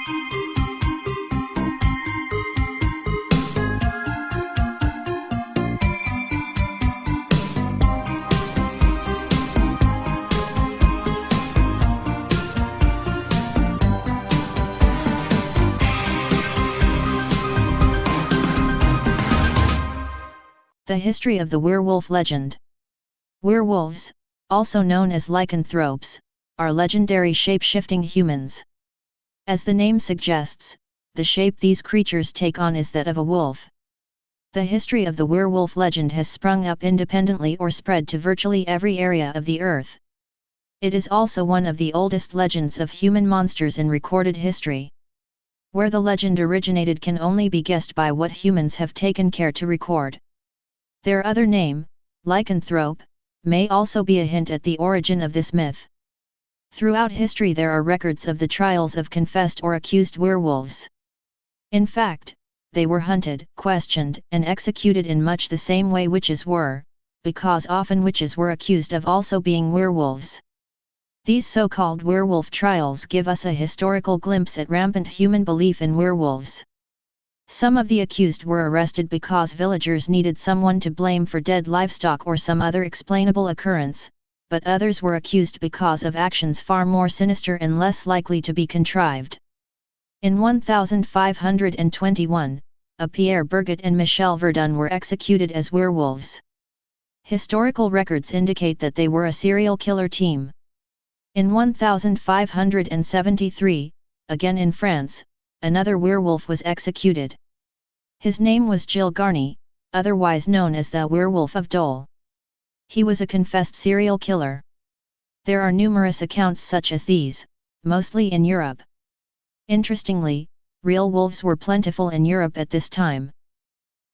The history of the werewolf legend. Werewolves, also known as lycanthropes, are legendary shape-shifting humans. As the name suggests, the shape these creatures take on is that of a wolf. The history of the werewolf legend has sprung up independently or spread to virtually every area of the earth. It is also one of the oldest legends of human monsters in recorded history. Where the legend originated can only be guessed by what humans have taken care to record. Their other name, lycanthrope, may also be a hint at the origin of this myth. Throughout history there are records of the trials of confessed or accused werewolves. In fact, they were hunted, questioned, and executed in much the same way witches were, because often witches were accused of also being werewolves. These so-called werewolf trials give us a historical glimpse at rampant human belief in werewolves. Some of the accused were arrested because villagers needed someone to blame for dead livestock or some other explainable occurrence, but others were accused because of actions far more sinister and less likely to be contrived. In 1521, Pierre Bergot and Michel Verdun were executed as werewolves. Historical records indicate that they were a serial killer team. In 1573, again in France, another werewolf was executed. His name was Gilles Garny, otherwise known as the Werewolf of Dole. He was a confessed serial killer. There are numerous accounts such as these, mostly in Europe. Interestingly, real wolves were plentiful in Europe at this time.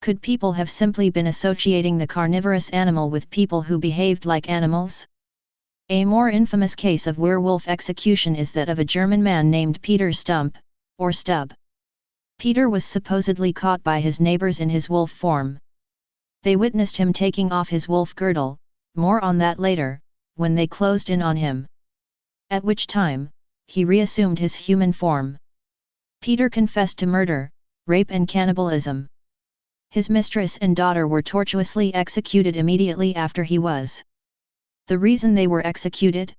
Could people have simply been associating the carnivorous animal with people who behaved like animals? A more infamous case of werewolf execution is that of a German man named Peter Stump, or Stub. Peter was supposedly caught by his neighbors in his wolf form. They witnessed him taking off his wolf girdle, more on that later, when they closed in on him. At which time, he reassumed his human form. Peter confessed to murder, rape and cannibalism. His mistress and daughter were tortuously executed immediately after he was. The reason they were executed?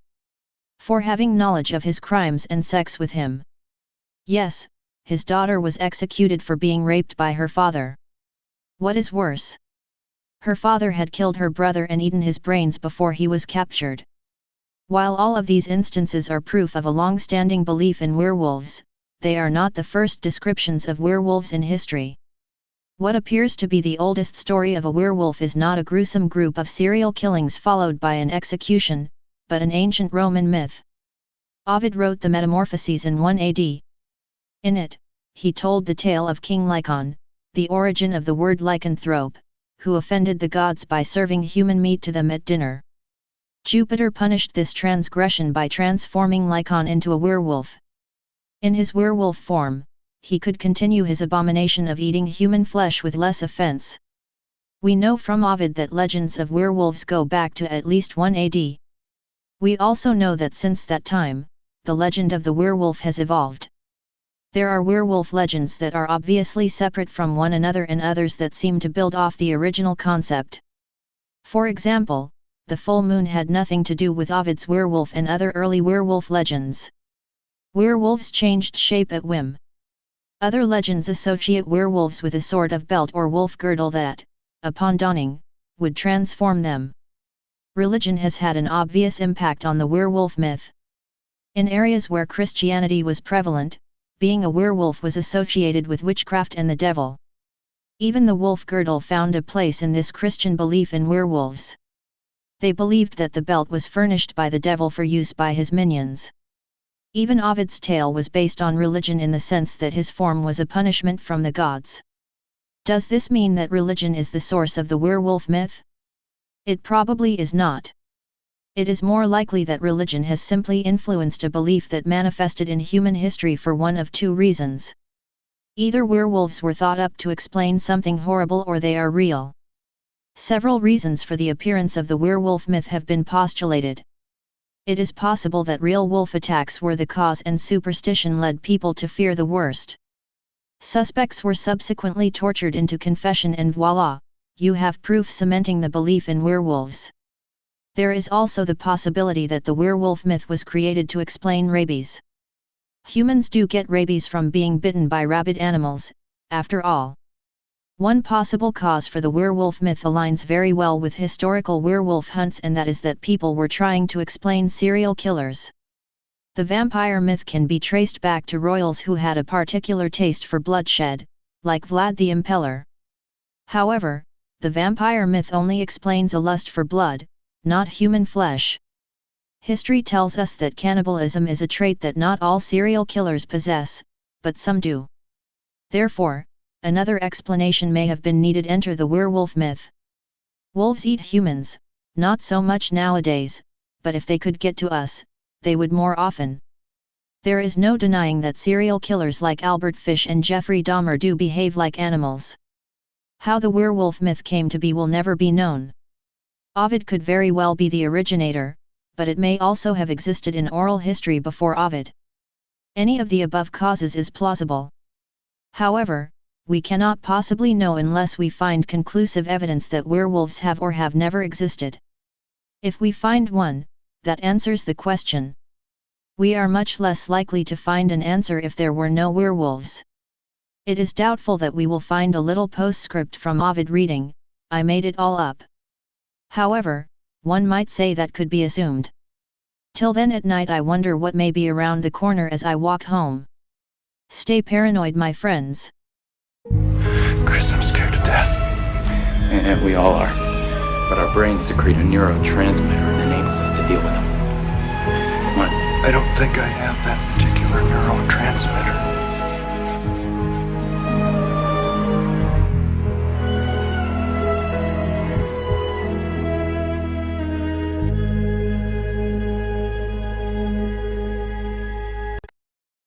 For having knowledge of his crimes and sex with him. Yes, his daughter was executed for being raped by her father. What is worse? Her father had killed her brother and eaten his brains before he was captured. While all of these instances are proof of a long-standing belief in werewolves, they are not the first descriptions of werewolves in history. What appears to be the oldest story of a werewolf is not a gruesome group of serial killings followed by an execution, but an ancient Roman myth. Ovid wrote the Metamorphoses in 1 AD. In it, he told the tale of King Lycon, the origin of the word lycanthrope, who offended the gods by serving human meat to them at dinner. Jupiter punished this transgression by transforming Lycon into a werewolf. In his werewolf form, he could continue his abomination of eating human flesh with less offense. We know from Ovid that legends of werewolves go back to at least 1 AD. We also know that since that time, the legend of the werewolf has evolved. There are werewolf legends that are obviously separate from one another and others that seem to build off the original concept. For example, the full moon had nothing to do with Ovid's werewolf and other early werewolf legends. Werewolves changed shape at whim. Other legends associate werewolves with a sort of belt or wolf girdle that, upon donning, would transform them. Religion has had an obvious impact on the werewolf myth. In areas where Christianity was prevalent, being a werewolf was associated with witchcraft and the devil. Even the wolf girdle found a place in this Christian belief in werewolves. They believed that the belt was furnished by the devil for use by his minions. Even Ovid's tale was based on religion in the sense that his form was a punishment from the gods. Does this mean that religion is the source of the werewolf myth? It probably is not. It is more likely that religion has simply influenced a belief that manifested in human history for one of two reasons. Either werewolves were thought up to explain something horrible or they are real. Several reasons for the appearance of the werewolf myth have been postulated. It is possible that real wolf attacks were the cause and superstition led people to fear the worst. Suspects were subsequently tortured into confession and voila, you have proof cementing the belief in werewolves. There is also the possibility that the werewolf myth was created to explain rabies. Humans do get rabies from being bitten by rabid animals, after all. One possible cause for the werewolf myth aligns very well with historical werewolf hunts, and that is that people were trying to explain serial killers. The vampire myth can be traced back to royals who had a particular taste for bloodshed, like Vlad the Impaler. However, the vampire myth only explains a lust for blood, not human flesh. History tells us that cannibalism is a trait that not all serial killers possess, but some do. Therefore, another explanation may have been needed. Enter the werewolf myth. Wolves eat humans, not so much nowadays, but if they could get to us, they would more often. There is no denying that serial killers like Albert Fish and Jeffrey Dahmer do behave like animals. How the werewolf myth came to be will never be known. Ovid could very well be the originator, but it may also have existed in oral history before Ovid. Any of the above causes is plausible. However, we cannot possibly know unless we find conclusive evidence that werewolves have or have never existed. If we find one, that answers the question. We are much less likely to find an answer if there were no werewolves. It is doubtful that we will find a little postscript from Ovid reading, "I made it all up." However, one might say that could be assumed. Till then at night I wonder what may be around the corner as I walk home. Stay paranoid, my friends. Chris, I'm scared to death. And we all are. But our brains secrete a neurotransmitter that enables us to deal with them. What? I don't think I have that particular neurotransmitter.